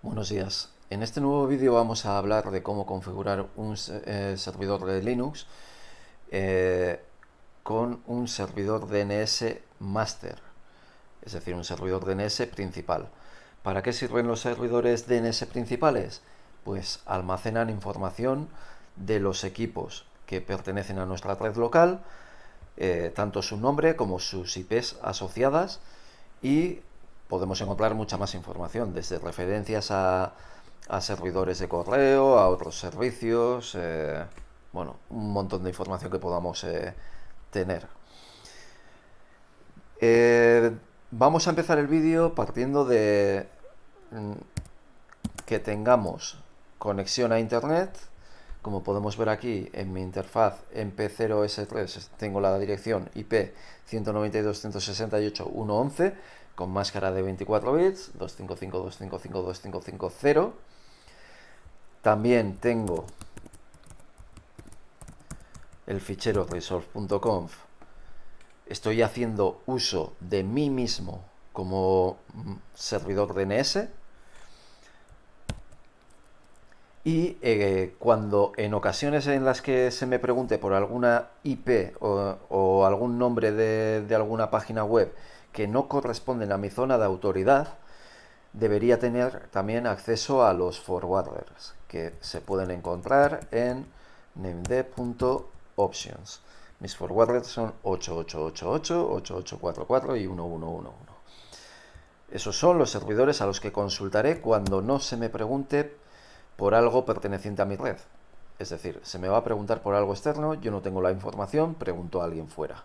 Buenos días. En este nuevo vídeo vamos a hablar de cómo configurar un servidor de Linux con un servidor DNS master, es decir, un servidor DNS principal. ¿Para qué sirven los servidores DNS principales? Pues almacenan información de los equipos que pertenecen a nuestra red local, tanto su nombre como sus IPs asociadas, y podemos encontrar mucha más información, desde referencias a servidores de correo, a otros servicios, bueno, un montón de información que podamos tener. Vamos a empezar el vídeo partiendo de que tengamos conexión a internet. Como podemos ver aquí en mi interfaz MP0S3 tengo la dirección IP 192.168.1.11 con máscara de 24 bits, 255.255.255.0. También tengo el fichero resolve.conf. Estoy haciendo uso de mí mismo como servidor DNS. Y cuando en ocasiones en las que se me pregunte por alguna IP o algún nombre de alguna página web que no corresponden a mi zona de autoridad, debería tener también acceso a los forwarders que se pueden encontrar en named.options. Mis forwarders son 8888, 8844 y 1111. Esos son los servidores a los que consultaré cuando no se me pregunte por algo perteneciente a mi red. Es decir, se me va a preguntar por algo externo, yo no tengo la información, pregunto a alguien fuera.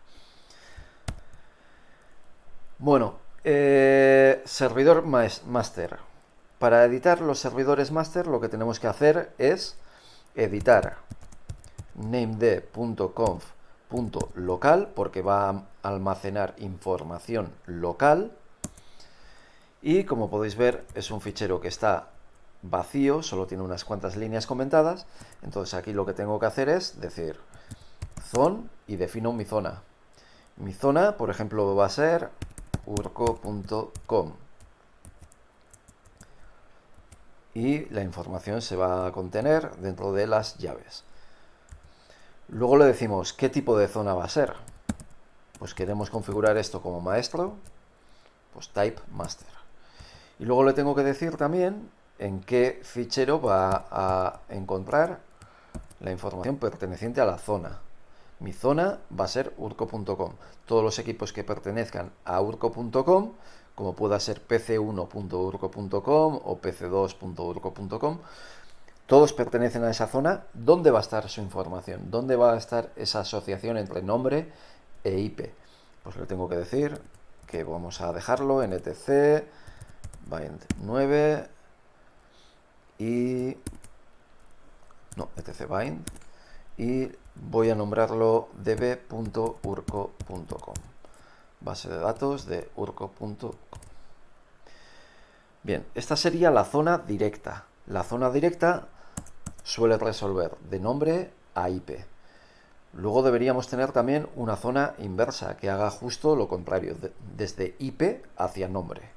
Bueno, servidor master. Para editar los servidores master lo que tenemos que hacer es editar named.conf.local porque va a almacenar información local. Y como podéis ver es un fichero que está vacío, solo tiene unas cuantas líneas comentadas. Entonces aquí lo que tengo que hacer es decir zone y defino mi zona. Mi zona, por ejemplo, va a ser urco.com y la información se va a contener dentro de las llaves. Luego le decimos qué tipo de zona va a ser. Pues queremos configurar esto como maestro, pues type master. Y luego le tengo que decir también en qué fichero va a encontrar la información perteneciente a la zona. Mi zona va a ser urco.com. Todos los equipos que pertenezcan a urco.com, como pueda ser pc1.urco.com o pc2.urco.com, todos pertenecen a esa zona. ¿Dónde va a estar su información? ¿Dónde va a estar esa asociación entre nombre e IP? Pues le tengo que decir que vamos a dejarlo en etc bind 9 y no, etc bind, y voy a nombrarlo db.urco.com, base de datos de urco.com. Bien, esta sería la zona directa. La zona directa suele resolver de nombre a IP. Luego deberíamos tener también una zona inversa que haga justo lo contrario, desde IP hacia nombre.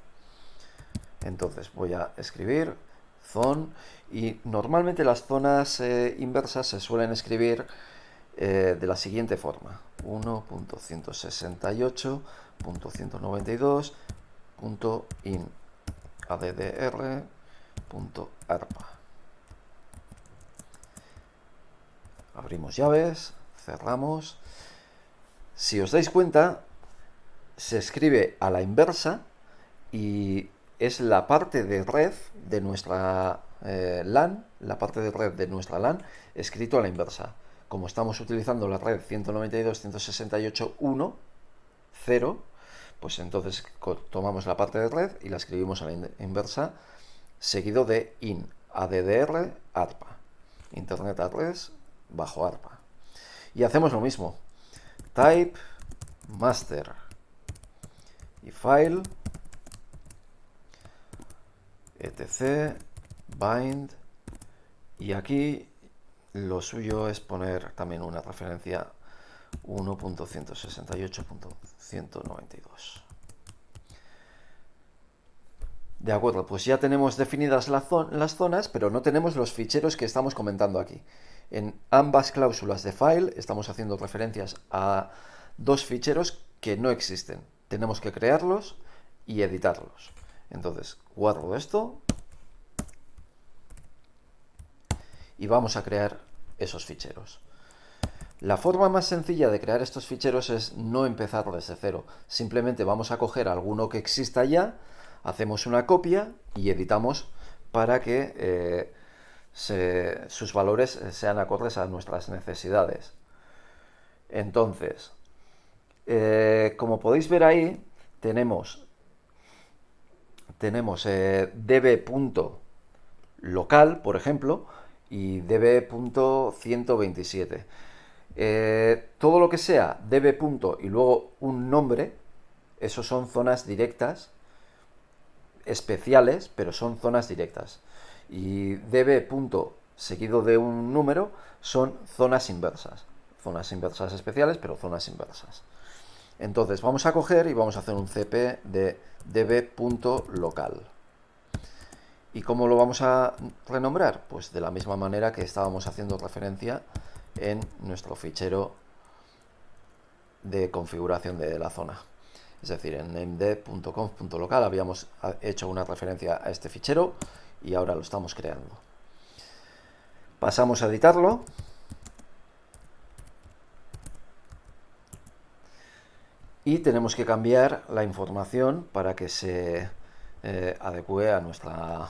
Entonces voy a escribir zone, y normalmente las zonas inversas se suelen escribir de la siguiente forma: 1.168.192.in addr.arpa. Abrimos llaves, cerramos. Si os dais cuenta, se escribe a la inversa y es la parte de red de nuestra LAN, la parte de red de nuestra LAN, escrito a la inversa. Como estamos utilizando la red 192.168.1.0, pues entonces tomamos la parte de red y la escribimos a la inversa, seguido de in, addr, arpa, internet address bajo arpa. Y hacemos lo mismo, type master y file etc bind, y aquí lo suyo es poner también una referencia 1.168.192. De acuerdo, pues ya tenemos definidas las zonas, pero no tenemos los ficheros que estamos comentando aquí. En ambas cláusulas de file estamos haciendo referencias a dos ficheros que no existen. Tenemos que crearlos y editarlos. Entonces, guardo esto y vamos a crear esos ficheros. La forma más sencilla de crear estos ficheros es no empezar desde cero. Simplemente vamos a coger alguno que exista ya, hacemos una copia y editamos para que sus valores sean acordes a nuestras necesidades. Entonces, como podéis ver ahí, tenemos db.local, por ejemplo, y db.127. Todo lo que sea db. Y luego un nombre, esos son zonas directas especiales, pero son zonas directas. Y db. Seguido de un número son zonas inversas. Zonas inversas especiales, pero zonas inversas. Entonces vamos a coger y vamos a hacer un cp de db.local. ¿Y cómo lo vamos a renombrar? Pues de la misma manera que estábamos haciendo referencia en nuestro fichero de configuración de la zona. Es decir, en named.conf.local habíamos hecho una referencia a este fichero y ahora lo estamos creando. Pasamos a editarlo. Y tenemos que cambiar la información para que se adecue a nuestra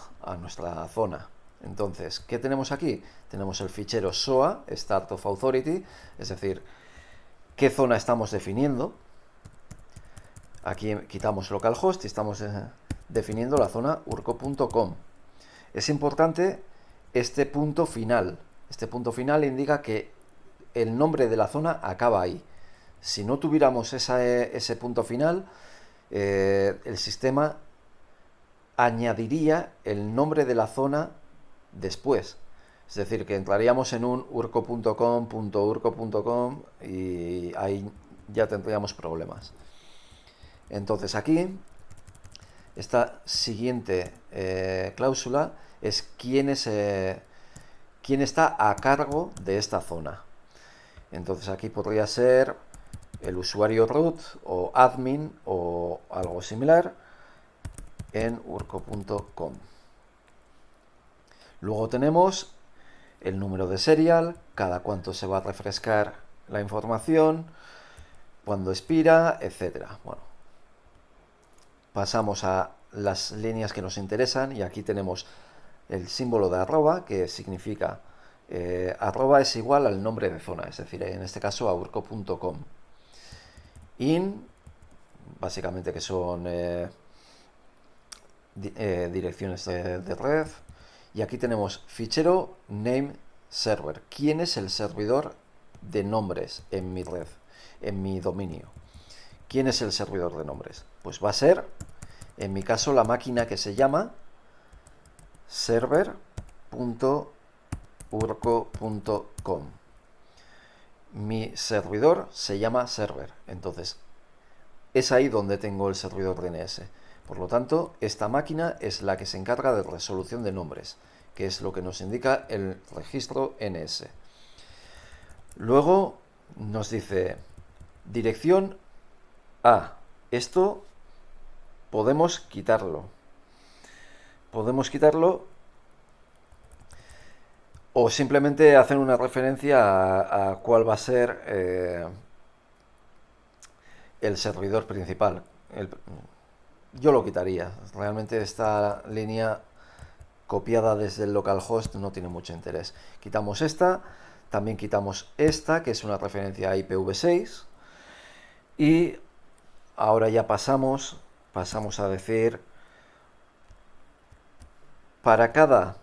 zona. Entonces, ¿qué tenemos aquí? Tenemos el fichero SOA, Start of Authority, es decir, qué zona estamos definiendo. Aquí quitamos localhost y estamos definiendo la zona urco.com. Es importante este punto final. Este punto final indica que el nombre de la zona acaba ahí. Si no tuviéramos ese punto final, el sistema añadiría el nombre de la zona después. Es decir, que entraríamos en un urco.com.urco.com y ahí ya tendríamos problemas. Entonces aquí, esta siguiente cláusula es quién está a cargo de esta zona. Entonces aquí podría ser el usuario root o admin o algo similar en urco.com. Luego tenemos el número de serial, cada cuánto se va a refrescar la información, cuándo expira, etcétera. Bueno, pasamos a las líneas que nos interesan y aquí tenemos el símbolo de arroba, que significa arroba es igual al nombre de zona, es decir, en este caso a urco.com. In, básicamente que son direcciones de red. Y aquí tenemos fichero name server. ¿Quién es el servidor de nombres en mi red, en mi dominio? ¿Quién es el servidor de nombres? Pues va a ser, en mi caso, la máquina que se llama server.urco.com. Mi servidor se llama server. Entonces, es ahí donde tengo el servidor DNS. Por lo tanto, esta máquina es la que se encarga de resolución de nombres, que es lo que nos indica el registro NS. Luego nos dice dirección A. Esto podemos quitarlo. Podemos quitarlo o simplemente hacer una referencia a cuál va a ser el servidor principal. Yo lo quitaría. Realmente esta línea copiada desde el localhost no tiene mucho interés. Quitamos esta, también quitamos esta, que es una referencia a IPv6. Y ahora ya pasamos a decir para cada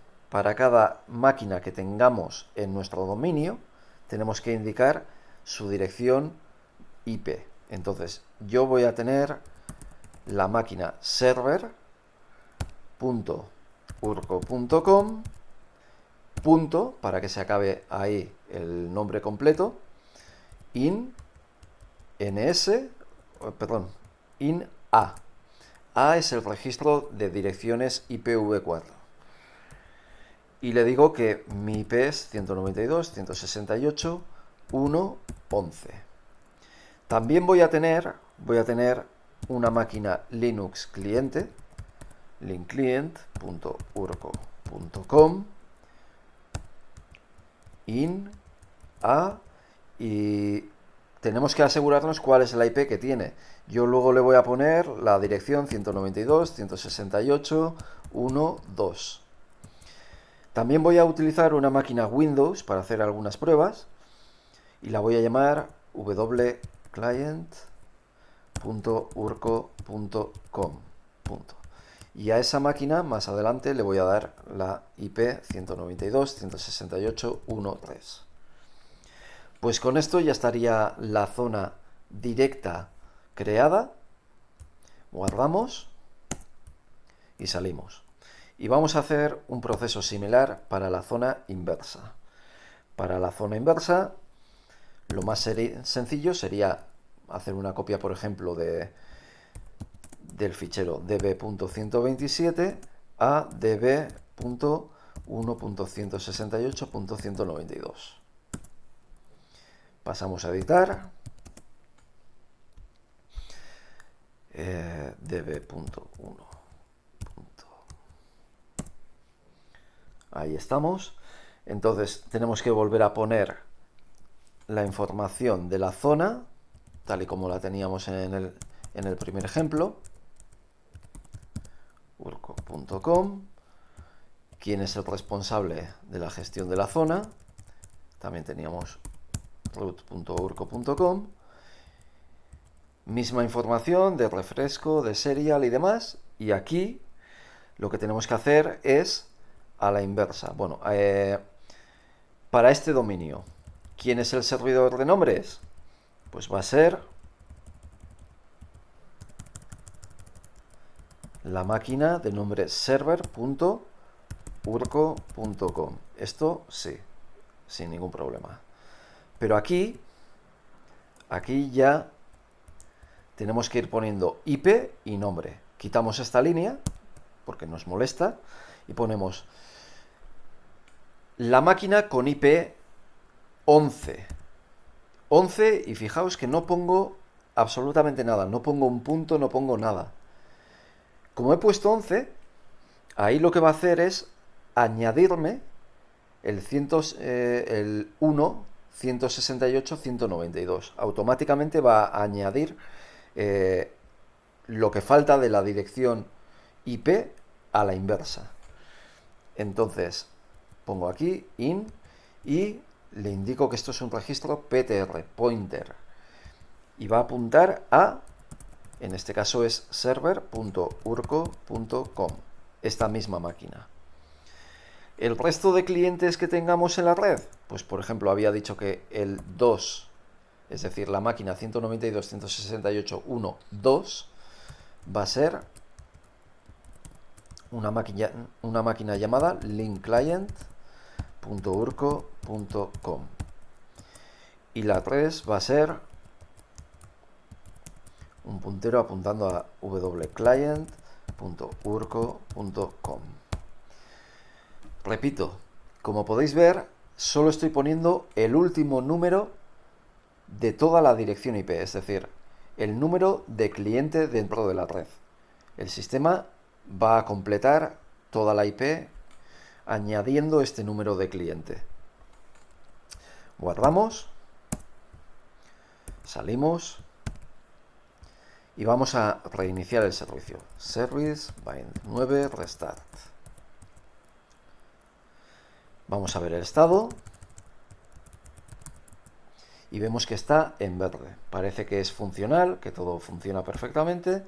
máquina que tengamos en nuestro dominio, tenemos que indicar su dirección IP. Entonces, yo voy a tener la máquina server.urco.com, punto, para que se acabe ahí el nombre completo, in a. A es el registro de direcciones IPv4. Y le digo que mi IP es 192.168.1.11. También voy a tener una máquina Linux cliente, linkclient.urco.com, in a, y tenemos que asegurarnos cuál es la IP que tiene. Yo luego le voy a poner la dirección 192.168.1.2. También voy a utilizar una máquina Windows para hacer algunas pruebas y la voy a llamar wclient.urco.com. Y a esa máquina más adelante le voy a dar la IP 192.168.1.3. Pues con esto ya estaría la zona directa creada. Guardamos y salimos. Y vamos a hacer un proceso similar para la zona inversa. Para la zona inversa, lo más sencillo sería hacer una copia, por ejemplo, del fichero db.127 a db.1.168.192. Pasamos a editar. db.1. Ahí estamos. Entonces tenemos que volver a poner la información de la zona, tal y como la teníamos en el primer ejemplo. urco.com. ¿Quién es el responsable de la gestión de la zona? También teníamos root.urco.com. Misma información de refresco, de serial y demás. Y aquí lo que tenemos que hacer es a la inversa. Bueno, para este dominio, ¿quién es el servidor de nombres? Pues va a ser la máquina de nombre server.urco.com. Esto sí, sin ningún problema. Pero aquí ya tenemos que ir poniendo IP y nombre. Quitamos esta línea porque nos molesta y ponemos la máquina con IP 11. 11, y fijaos que no pongo absolutamente nada, no pongo un punto, no pongo nada. Como he puesto 11, ahí lo que va a hacer es añadirme el 1, 168, 192. Automáticamente va a añadir lo que falta de la dirección IP a la inversa. Entonces pongo aquí in y le indico que esto es un registro PTR, pointer, y va a apuntar a, en este caso es server.urco.com, esta misma máquina. El resto de clientes que tengamos en la red, pues por ejemplo había dicho que el 2, es decir, la máquina 192.168.1.2, va a ser una máquina llamada linkclient.urco.com. Y la 3 va a ser un puntero apuntando a wclient.urco.com. Repito, como podéis ver, solo estoy poniendo el último número de toda la dirección IP, es decir, el número de cliente dentro de la red. El sistema va a completar toda la IP añadiendo este número de cliente. Guardamos, salimos y vamos a reiniciar el servicio. Service bind 9 restart. Vamos a ver el estado y vemos que está en verde. Parece que es funcional, que todo funciona perfectamente.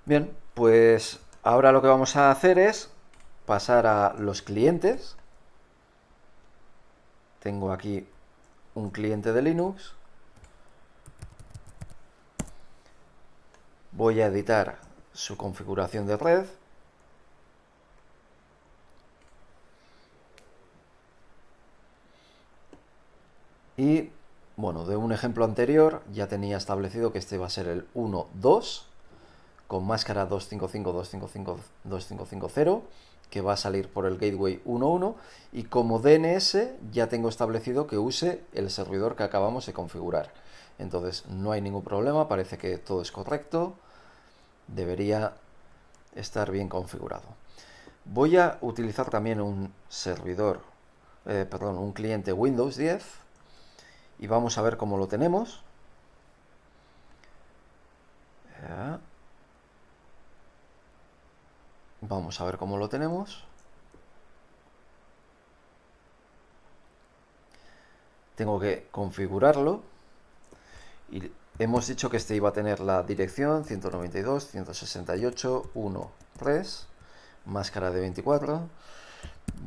Bien, pues ahora lo que vamos a hacer es pasar a los clientes. Tengo aquí un cliente de Linux. Voy a editar su configuración de red. Y bueno, de un ejemplo anterior ya tenía establecido que este va a ser el 1.2 con máscara 255.255.250, que va a salir por el gateway 1.1, y como DNS ya tengo establecido que use el servidor que acabamos de configurar. Entonces no hay ningún problema, parece que todo es correcto, debería estar bien configurado. Voy a utilizar también un servidor, un cliente Windows 10, y vamos a ver cómo lo tenemos. Vamos a ver cómo lo tenemos. Tengo que configurarlo. Y hemos dicho que este iba a tener la dirección 192.168.1.3, máscara de 24.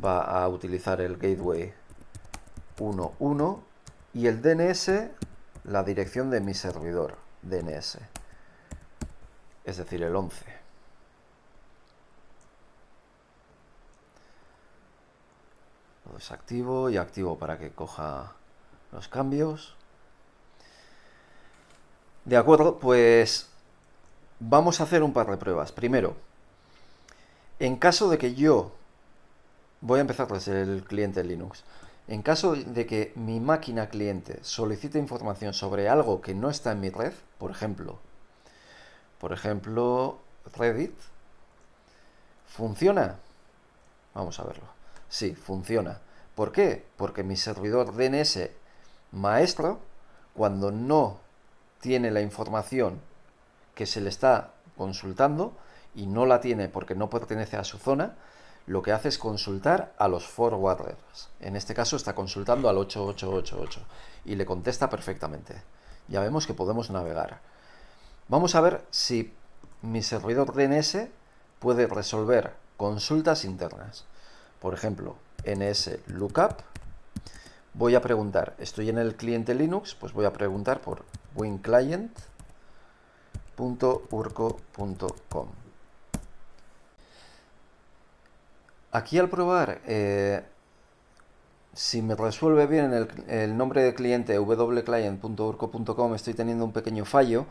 Va a utilizar el gateway 1.1 y el DNS, la dirección de mi servidor DNS, es decir, el 11. Lo desactivo y activo para que coja los cambios. De acuerdo, pues vamos a hacer un par de pruebas. Primero, en caso de que yo voy a empezar desde el cliente Linux. En caso de que mi máquina cliente solicite información sobre algo que no está en mi red, por ejemplo, Reddit, ¿funciona? Vamos a verlo. Sí, funciona. ¿Por qué? Porque mi servidor DNS maestro, cuando no tiene la información que se le está consultando y no la tiene porque no pertenece a su zona, lo que hace es consultar a los forwarders. En este caso está consultando al 8888 y le contesta perfectamente. Ya vemos que podemos navegar. Vamos a ver si mi servidor DNS puede resolver consultas internas. Por ejemplo, NSLookup. Voy a preguntar, estoy en el cliente Linux, pues voy a preguntar por winclient.urco.com. Aquí al probar, si me resuelve bien el nombre de cliente wclient.urco.com, estoy teniendo un pequeño fallo.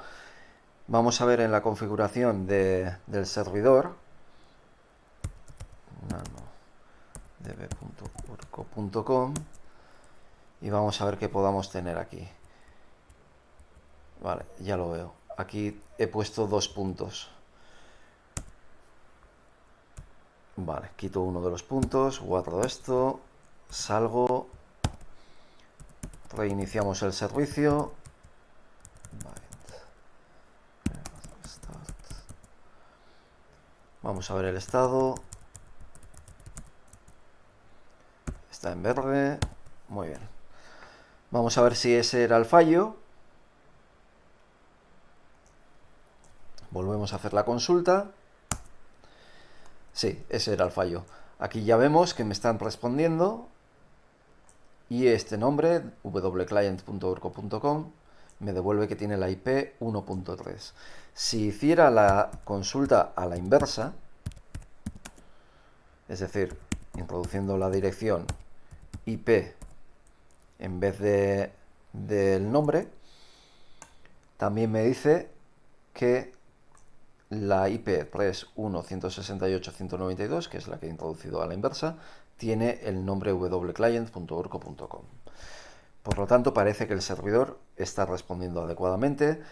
Vamos a ver en la configuración del servidor, db.urco.com, y vamos a ver qué podamos tener aquí. Vale, ya lo veo. Aquí he puesto 2 puntos. Vale, quito uno de los puntos, guardo esto, salgo, reiniciamos el servicio. Vamos a ver el estado. Está en verde. Muy bien. Vamos a ver si ese era el fallo. Volvemos a hacer la consulta. Sí, ese era el fallo. Aquí ya vemos que me están respondiendo y este nombre, wclient.urco.com, me devuelve que tiene la IP 1.3. Si hiciera la consulta a la inversa, es decir, introduciendo la dirección IP en vez del nombre, también me dice que la IP 3.1.168.192, que es la que he introducido a la inversa, tiene el nombre wclient.urco.com. Por lo tanto, parece que el servidor está respondiendo adecuadamente.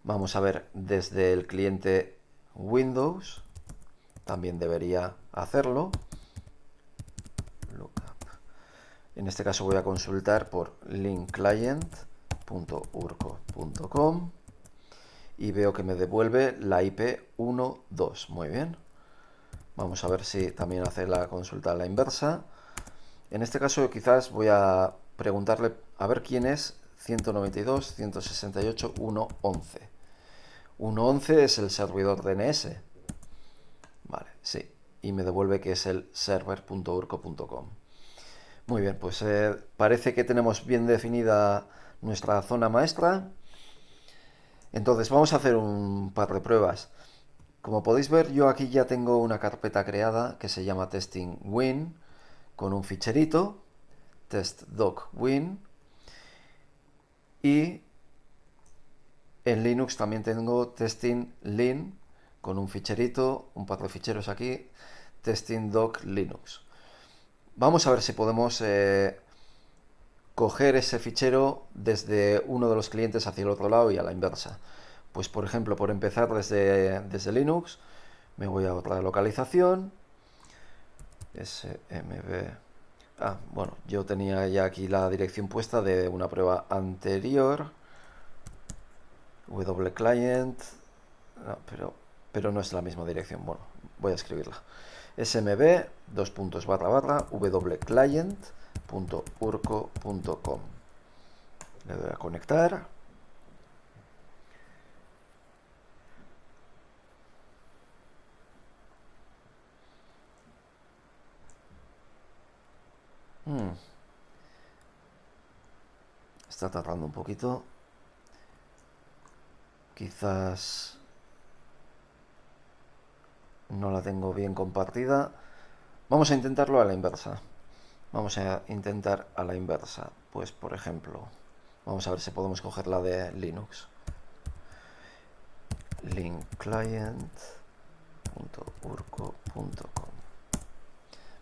Vamos a ver desde el cliente Windows. También debería hacerlo. En este caso voy a consultar por linkclient.urco.com y veo que me devuelve la IP 1.2. Muy bien. Vamos a ver si también hace la consulta a la inversa. En este caso quizás voy a preguntarle a ver quién es 192.168.1.11. 1.11 es el servidor DNS. Vale, sí. Y me devuelve que es el server.urco.com. Muy bien, pues parece que tenemos bien definida nuestra zona maestra. Entonces vamos a hacer un par de pruebas. Como podéis ver, yo aquí ya tengo una carpeta creada que se llama testing.win con un ficherito, test.doc.win, y en Linux también tengo testing.lin con un ficherito, un par de ficheros aquí, testing.doc Linux. Vamos a ver si podemos coger ese fichero desde uno de los clientes hacia el otro lado y a la inversa. Pues por ejemplo, por empezar desde Linux, me voy a otra localización, smb. Bueno, yo tenía ya aquí la dirección puesta de una prueba anterior, wclient, no, pero no es la misma dirección. Bueno, voy a escribirla. smb wclient.urco.com. Le doy a conectar. Está tardando un poquito. Quizás no la tengo bien compartida. Vamos a intentarlo a la inversa. Vamos a intentar a la inversa. Pues por ejemplo, vamos a ver si podemos coger la de Linux. linkclient.urco.com.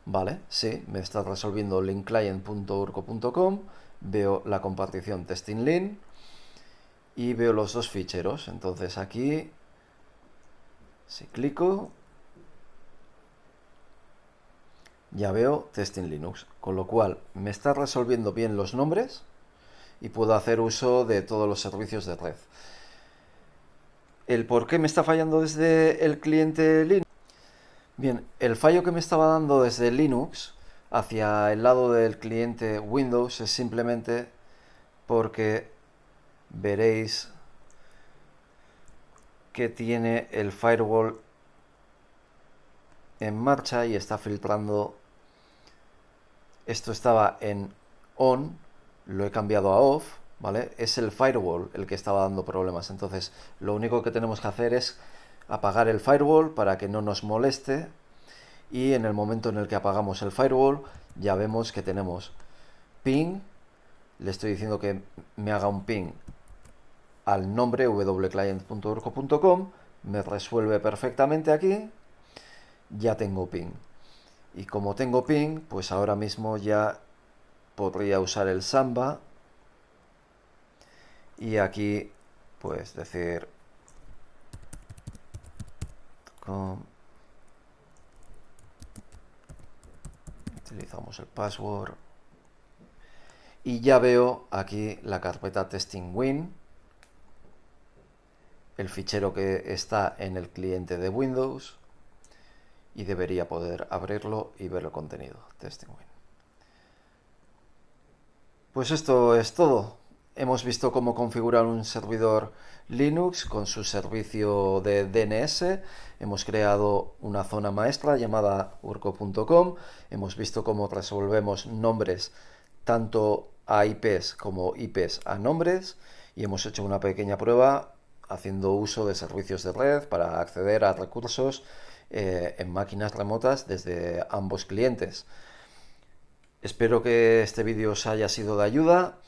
Vale, sí, me está resolviendo linkclient.urco.com. Veo la compartición testinglin y veo los dos ficheros. Entonces aquí, si clico, ya veo testing Linux, con lo cual me está resolviendo bien los nombres y puedo hacer uso de todos los servicios de red. ¿El por qué me está fallando desde el cliente Linux? Bien, el fallo que me estaba dando desde Linux hacia el lado del cliente Windows es simplemente porque veréis que tiene el firewall en marcha y está filtrando. Esto estaba en on, lo he cambiado a off, ¿vale? Es el firewall el que estaba dando problemas. Entonces, lo único que tenemos que hacer es apagar el firewall para que no nos moleste, y en el momento en el que apagamos el firewall ya vemos que tenemos ping. Le estoy diciendo que me haga un ping al nombre wclient.urco.com, me resuelve perfectamente aquí, ya tengo ping. Y como tengo ping, pues ahora mismo ya podría usar el Samba y aquí pues decir utilizamos el password y ya veo aquí la carpeta testingwin, el fichero que está en el cliente de Windows, y debería poder abrirlo y ver el contenido. testingwin. Pues esto es todo. Hemos visto cómo configurar un servidor Linux con su servicio de DNS. Hemos creado una zona maestra llamada urco.com. Hemos visto cómo resolvemos nombres tanto a IPs como IPs a nombres. Y hemos hecho una pequeña prueba haciendo uso de servicios de red para acceder a recursos en máquinas remotas desde ambos clientes. Espero que este vídeo os haya sido de ayuda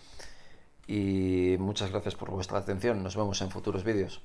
y muchas gracias por vuestra atención. Nos vemos en futuros vídeos.